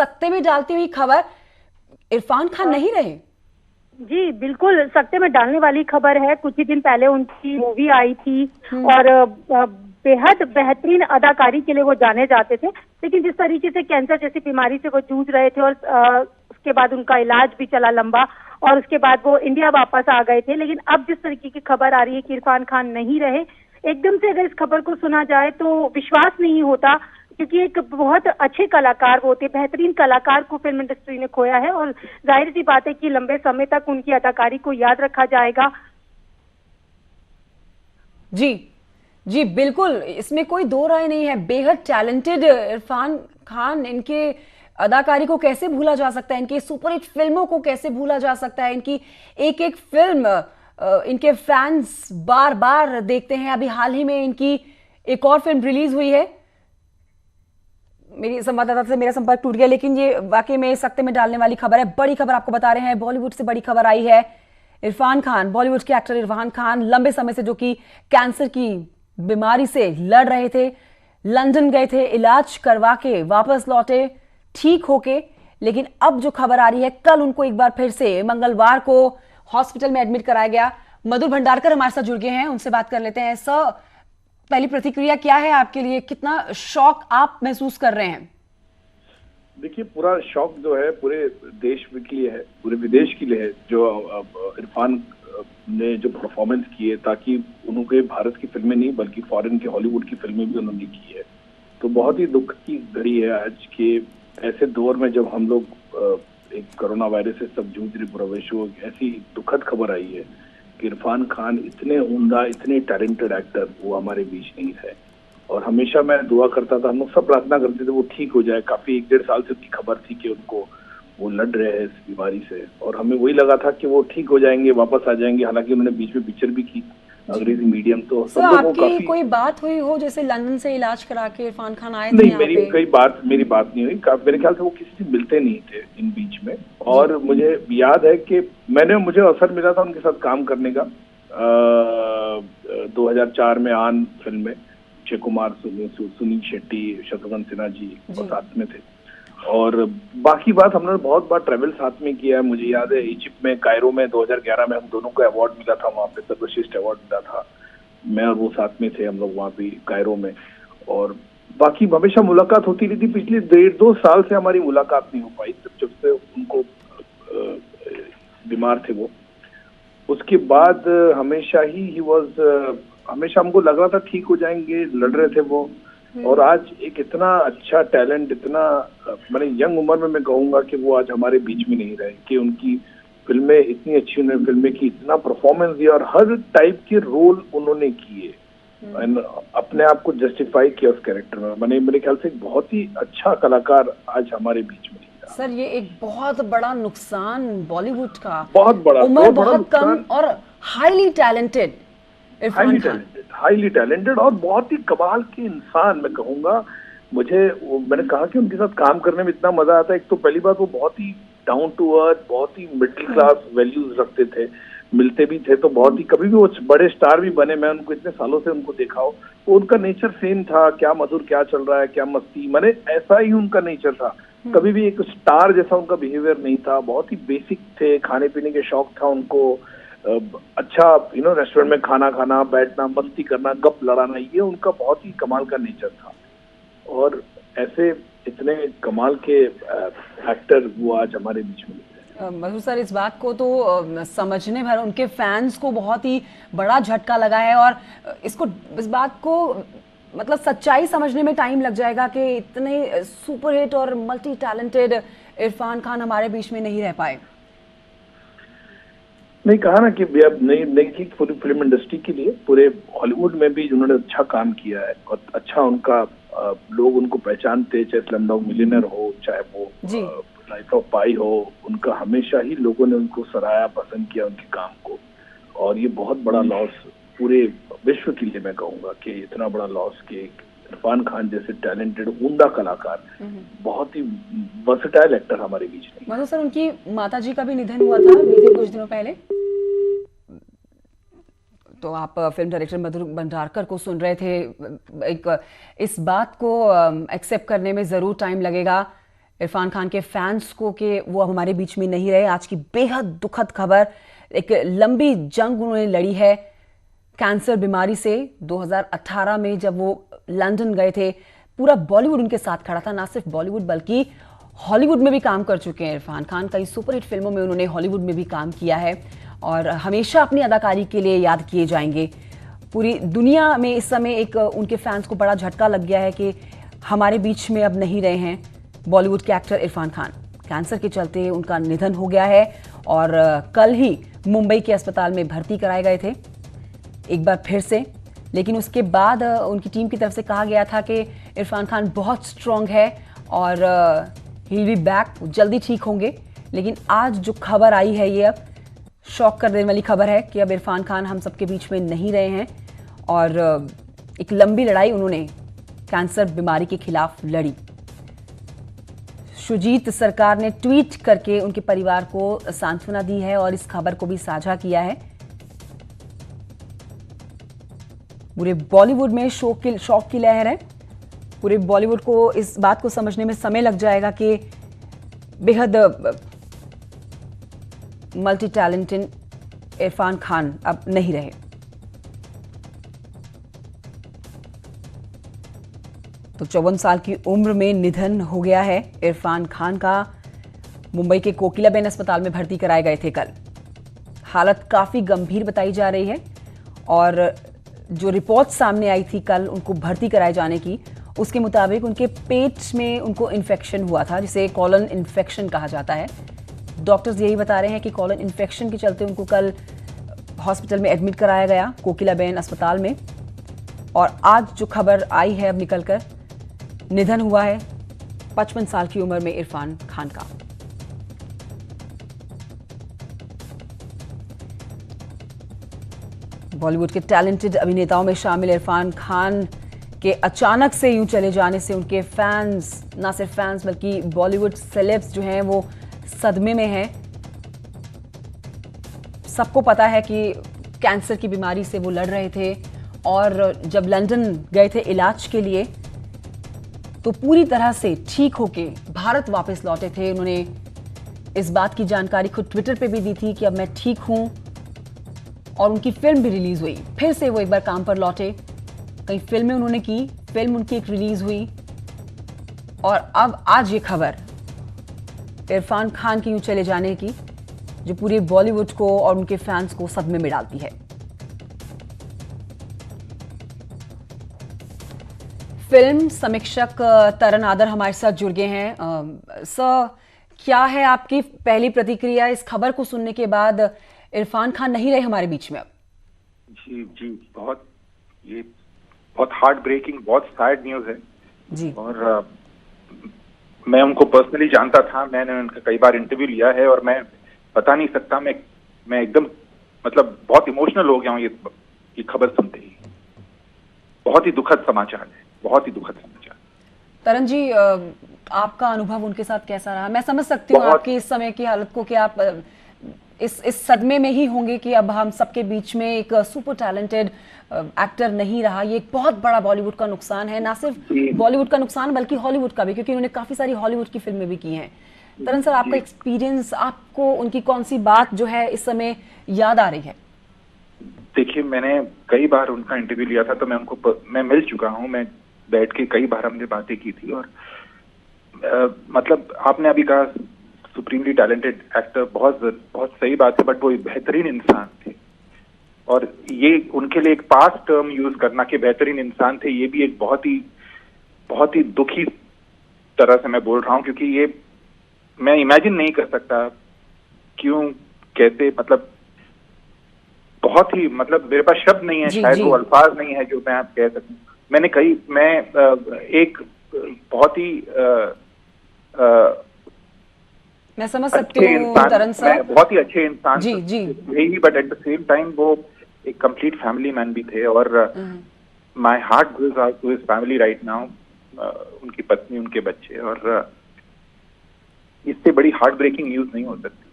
सकते में डालती हुई खबर, इरफान खान नहीं रहे। जी बिल्कुल, सकते में डालने वाली खबर है। कुछ ही दिन पहले उनकी मूवी आई थी और बेहद बेहतरीन अदाकारी के लिए वो जाने जाते थे, लेकिन जिस तरीके से कैंसर जैसी बीमारी से वो जूझ रहे थे और उसके बाद उनका इलाज भी चला लंबा और उसके बाद वो इंडिया वापस आ गए थे। लेकिन अब जिस तरीके की खबर आ रही है कि इरफान खान नहीं रहे, एकदम से अगर इस खबर को सुना जाए तो विश्वास नहीं होता, क्योंकि एक बहुत अच्छे कलाकार वो थे, बेहतरीन कलाकार को फिल्म इंडस्ट्री ने खोया है और जाहिर सी बात है कि लंबे समय तक उनकी अदाकारी को याद रखा जाएगा। जी जी बिल्कुल, इसमें कोई दो राय नहीं है। बेहद टैलेंटेड इरफान खान, इनके अदाकारी को कैसे भूला जा सकता है, इनकी सुपरहिट फिल्मों को कैसे भूला जा सकता है। इनकी एक एक फिल्म इनके फैंस बार बार देखते हैं। अभी हाल ही में इनकी एक और फिल्म रिलीज हुई है, मेरी संवाददाता से मेरा संपर्क टूट गया, लेकिन ये वाकई में सकते में डालने वाली खबर है। बड़ी खबर आपको बता रहे हैं, बॉलीवुड से बड़ी खबर आई है। इरफान खान, बॉलीवुड के एक्टर इरफान खान लंबे समय से जो कि कैंसर की बीमारी से लड़ रहे थे, लंदन गए थे, इलाज करवा के वापस लौटे ठीक होके, लेकिन अब जो खबर आ रही है, कल उनको एक बार फिर से मंगलवार को हॉस्पिटल में एडमिट कराया गया। मधुर भंडारकर हमारे साथ जुड़ गए हैं, उनसे बात कर लेते हैं। सर, पहली प्रतिक्रिया क्या है आपके लिए, कितना शॉक आप महसूस कर रहे हैं? देखिए, पूरा शॉक जो है पूरे देश के लिए है, पूरे विदेश के लिए है। जो इरफान ने जो परफॉर्मेंस की है, ताकि उनके भारत की फिल्में नहीं बल्कि फॉरेन के हॉलीवुड की फिल्में भी उन्होंने की है, तो बहुत ही दुख की घड़ी है आज के ऐसे दौर में जब हम लोग एक कोरोना वायरस से सब जूझ रहे पूरा विश्व। ऐसी दुखद खबर आई है कि इरफान खान इतने उम्दा, इतने टैलेंटेड एक्टर वो हमारे बीच नहीं है। और हमेशा मैं दुआ करता था, हम लोग सब प्रार्थना करते थे वो ठीक हो जाए। काफी 1-1.5 साल से उनकी खबर थी कि उनको वो लड़ रहे हैं इस बीमारी से, और हमें वही लगा था कि वो ठीक हो जाएंगे, वापस आ जाएंगे। हालांकि उन्होंने बीच में पिक्चर भी की अंग्रेजी मीडियम। तो सब लोगों को आपकी कोई बात हुई हो, जैसे लंदन से इलाज करा के इरफान खान आए थे? नहीं, मेरी बात नहीं हुई। मेरे ख्याल से वो किसी से मिलते नहीं थे इन बीच में। और मुझे याद है कि मुझे अवसर मिला था उनके साथ काम करने का 2004 में आन फिल्म में। अक्षय कुमार, सुनील शेट्टी, शत्रुघ्न सिन्हा जी साथ में थे। और बाकी बात हमने बहुत बार ट्रैवल साथ में किया है। मुझे याद है इजिप्ट में, कायरो में 2011 में हम दोनों को अवार्ड मिला था, वहाँ पे सर्वश्रेष्ठ अवार्ड मिला था। मैं और वो साथ में थे हम लोग वहाँ पे कायरो में। और बाकी हमेशा मुलाकात होती रही थी। पिछले 1.5-2 साल से हमारी मुलाकात नहीं हो पाई, जब से उनको बीमार थे वो। उसके बाद हमेशा हमको लग रहा था ठीक हो जाएंगे, लड़ रहे थे वो। और आज एक इतना अच्छा टैलेंट, इतना मैंने यंग उम्र में मैं कहूंगा कि वो आज हमारे बीच में नहीं रहे। कि उनकी फिल्में इतनी अच्छी, उन्होंने फिल्में की, इतना परफॉर्मेंस दिया और हर टाइप के रोल उन्होंने किए, अपने आप को जस्टिफाई किया उस कैरेक्टर में। मेरे ख्याल से एक बहुत ही अच्छा कलाकार आज हमारे बीच में नहीं रहा। सर, ये एक बहुत बड़ा नुकसान बॉलीवुड का, बहुत बड़ा, उम्र बहुत कम और हाईली टैलेंटेड हाईली टैलेंटेड और बहुत ही कमाल के इंसान मैं कहूंगा। मैंने कहा कि उनके साथ काम करने में इतना मजा आता है। एक तो पहली बात, वो बहुत ही डाउन टू अर्थ, बहुत ही मिडिल क्लास वैल्यूज रखते थे, मिलते भी थे। तो बहुत ही, कभी भी वो बड़े स्टार भी बने, मैं उनको इतने सालों से उनको देखा हो, तो उनका नेचर सेम था। क्या मधुर, क्या चल रहा है, क्या मस्ती, ऐसा ही उनका नेचर था। कभी भी एक स्टार जैसा उनका बिहेवियर नहीं था। बहुत ही बेसिक थे, खाने पीने के शौक था उनको, अच्छा रेस्टोरेंट में खाना खाना, बैठना, मस्ती करना, गप लड़ाना, ये उनका बहुत ही कमाल का नेचर था। और ऐसे इतने कमाल के एक्टर वो आज हमारे बीच में। मधुर सर, इस बात को तो समझने भर उनके फैंस को बहुत ही बड़ा झटका लगा है, और इस बात को मतलब सच्चाई समझने में टाइम लग जाएगा कि इतने सुपरहिट और मल्टी टैलेंटेड इरफान खान हमारे बीच में नहीं रह पाए। नहीं, कहा ना कि अब नई पूरी फिल्म इंडस्ट्री के लिए, पूरे हॉलीवुड में भी उन्होंने अच्छा काम किया है और अच्छा उनका लोग उनको पहचानते, चाहे स्लमडॉग मिलियनेयर हो, चाहे वो लाइफ ऑफ पाई हो, उनका हमेशा ही लोगों ने उनको सराहा, पसंद किया उनके काम को। और ये बहुत बड़ा लॉस पूरे विश्व के लिए मैं कहूंगा कि इतना बड़ा लॉस कि इरफान खान जैसे टैलेंटेड उम्दा कलाकार, बहुत ही वर्सेटाइल एक्टर हमारे बीच नहीं। मतलब सर, उनकी माताजी का भी निधन हुआ था बीते कुछ दिनों पहले। तो आप फिल्म डायरेक्टर मधुर भंडारकर को सुन रहे थे। इस बात को एक्सेप्ट करने में जरूर टाइम लगेगा। इरफान खान के फैंस को कि वो अब हमारे बीच में नहीं रहे। आज की बेहद दुखद खबर, एक लंबी जंग उन्होंने लड़ी है कैंसर बीमारी से। 2018 में जब वो लंदन गए थे, पूरा बॉलीवुड उनके साथ खड़ा था। ना सिर्फ बॉलीवुड बल्कि हॉलीवुड में भी काम कर चुके हैं इरफान खान। कई सुपरहिट फिल्मों में उन्होंने हॉलीवुड में भी काम किया है और हमेशा अपनी अदाकारी के लिए याद किए जाएंगे। पूरी दुनिया में इस समय एक उनके फैंस को बड़ा झटका लग गया है कि हमारे बीच में अब नहीं रहे हैं बॉलीवुड के एक्टर इरफान खान। कैंसर के चलते उनका निधन हो गया है और कल ही मुंबई के अस्पताल में भर्ती कराए गए थे एक बार फिर से। लेकिन उसके बाद उनकी टीम की तरफ से कहा गया था कि इरफान खान बहुत स्ट्रांग है और ही विल बी बैक, जल्दी ठीक होंगे। लेकिन आज जो खबर आई है ये अब शॉक कर देने वाली खबर है कि अब इरफान खान हम सबके बीच में नहीं रहे हैं और एक लंबी लड़ाई उन्होंने कैंसर बीमारी के खिलाफ लड़ी। सुजीत सरकार ने ट्वीट करके उनके परिवार को सांत्वना दी है और इस खबर को भी साझा किया है। पूरे बॉलीवुड में शौक की लहर है। पूरे बॉलीवुड को इस बात को समझने में समय लग जाएगा कि बेहद मल्टी टैलेंटेड इरफान खान अब नहीं रहे। तो 54 साल की उम्र में निधन हो गया है इरफान खान का। मुंबई के कोकिलाबेन अस्पताल में भर्ती कराए गए थे कल। हालत काफी गंभीर बताई जा रही है और जो रिपोर्ट सामने आई थी कल उनको भर्ती कराए जाने की, उसके मुताबिक उनके पेट में उनको इन्फेक्शन हुआ था, जिसे कॉलन इन्फेक्शन कहा जाता है। डॉक्टर्स यही बता रहे हैं कि कॉलन इन्फेक्शन के चलते उनको कल हॉस्पिटल में एडमिट कराया गया कोकिलाबेन अस्पताल में। और आज जो खबर आई है अब निकलकर, निधन हुआ है 55 साल की उम्र में इरफान खान का। बॉलीवुड के टैलेंटेड अभिनेताओं में शामिल इरफान खान के अचानक से यूं चले जाने से उनके फैंस, ना सिर्फ फैंस बल्कि बॉलीवुड सेलेब्स जो हैं वो सदमे में हैं। सबको पता है कि कैंसर की बीमारी से वो लड़ रहे थे और जब लंदन गए थे इलाज के लिए तो पूरी तरह से ठीक होके भारत वापस लौटे थे। उन्होंने इस बात की जानकारी खुद ट्विटर पे भी दी थी कि अब मैं ठीक हूं और उनकी फिल्म भी रिलीज हुई। फिर से वो एक बार काम पर लौटे। कई फिल्में उन्होंने की, फिल्म उनकी एक रिलीज हुई और अब आज ये खबर इरफान खान के यूं चले जाने की, जो पूरे बॉलीवुड को और उनके फैंस को सदमे में डालती है। फिल्म समीक्षक तरन आदर हमारे साथ जुड़ गए हैं। सर, क्या है आपकी पहली प्रतिक्रिया इस खबर को सुनने के बाद? इरफान खान नहीं रहे हमारे बीच में अब। जी ये बहुत हार्ट ब्रेकिंग, बहुत सैड न्यूज है जी। और मैं उनको पर्सनली जानता था, मैंने उनका कई बार इंटरव्यू लिया है और मैं बता नहीं सकता, मैं एकदम मतलब बहुत इमोशनल हो गया हूँ ये खबर सुनते ही। बहुत ही दुखद समाचार है, बहुत ही दुखद समाचार। तरन जी, आपका अनुभव उनके साथ कैसा रहा? मैं समझ सकती हूँ आपकी इस समय की हालत को कि आप इस सदमे में ही होंगे कि अब हम सबके बीच में एक सुपर टैलेंटेड एक्टर नहीं रहा। ये एक बहुत बड़ा बॉलीवुड का नुकसान है, ना सिर्फ बॉलीवुड का नुकसान बल्कि हॉलीवुड का भी, क्योंकि उन्होंने काफी सारी हॉलीवुड की फिल्में भी की हैं। तरन सर, आपका एक्सपीरियंस, आपको उनकी कौन सी बात जो है इस समय याद आ रही है? देखिए, मैंने कई बार उनका इंटरव्यू लिया था, तो मैं मिल चुका हूँ, मैं बैठ के कई बार हमने बातें की थी। और मतलब आपने अभी कहा सुप्रीमली टैलेंटेड एक्टर, बहुत सही बात है, बट वो बेहतरीन इंसान थे। और ये उनके लिए एक पास टर्म यूज करना कि बेहतरीन इंसान थे, ये भी एक बहुत ही दुखी तरह से मैं बोल रहा हूँ, क्योंकि ये मैं इमेजिन नहीं कर सकता क्यों, कैसे, मतलब बहुत ही, मतलब मेरे पास शब्द नहीं है, शायद वो अल्फाज नहीं है जो मैं आप कह सकूं। मैं एक बहुत ही मैं समझ सकती हूँ तरन सर, बहुत ही अच्छे इंसान जी यही, but at the same time वो एक कंप्लीट फैमिली मैन भी थे। और my heart goes out to his family right now, उनकी पत्नी, उनके बच्चे, और इससे बड़ी हार्ट ब्रेकिंग न्यूज नहीं हो सकती।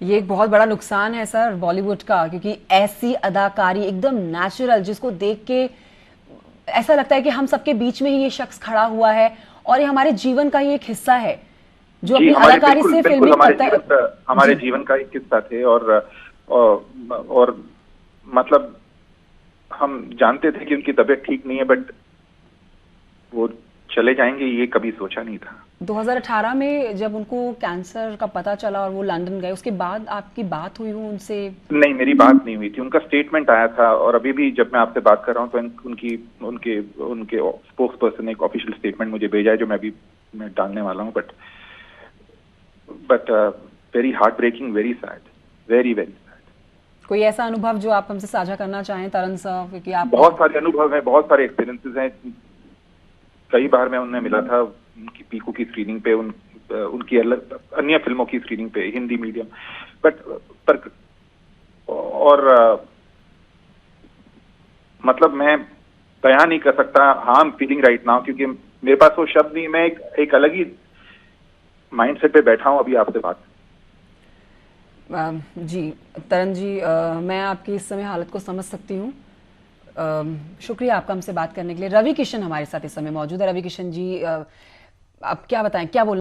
ये एक बहुत बड़ा नुकसान है सर बॉलीवुड का, क्योंकि ऐसी अदाकारी एकदम नेचुरल, जिसको देख के ऐसा लगता है कि हम सबके बीच में ही ये शख्स खड़ा हुआ है और ये हमारे जीवन का ही एक हिस्सा है जो जी, अपनी अदाकारी से फिल्मी हमारे जीवन का एक हिस्सा थे। और मतलब हम जानते थे कि उनकी तबीयत ठीक नहीं है, बट वो चले जाएंगे ये कभी सोचा नहीं था। 2018 में जब उनको कैंसर का पता चला और वो लंदन गए, उसके बाद आपकी बात हुई हो उनसे? नहीं, मेरी बात नहीं हुई थी। उनका स्टेटमेंट आया था और अभी भी जब मैं आपसे बात कर रहा हूँ तो उनके स्पोक्स पर्सन ने एक ऑफिशियल स्टेटमेंट मुझे भेजा है जो मैं डालने वाला हूँ। But very heart breaking, very sad, very very sad. कोई ऐसा अनुभव जो आप हमसे साझा करना चाहें तरन साहब? क्योंकि आप बहुत सारे अनुभव हैं, बहुत सारे एक्सपीरियंसेस हैं। कई बार मैं उन्हें मिला था उनकी पीकू की स्क्रीनिंग पे, उनकी अन्य फिल्मों की स्क्रीनिंग पे, हिंदी मीडियम, मतलब मैं बयान नहीं कर सकता how I am feeling right now, क्योंकि मेरे पास वो शब्द नहीं। मैं एक अलग ही माइंडसेट पे बैठा हूं अभी आपसे बात। जी तरन जी, मैं आपकी इस समय हालत को समझ सकती हूँ। शुक्रिया आपका हमसे बात करने के लिए। रवि किशन हमारे साथ इस समय मौजूद है। रवि किशन जी, आप क्या बताएं, क्या बोल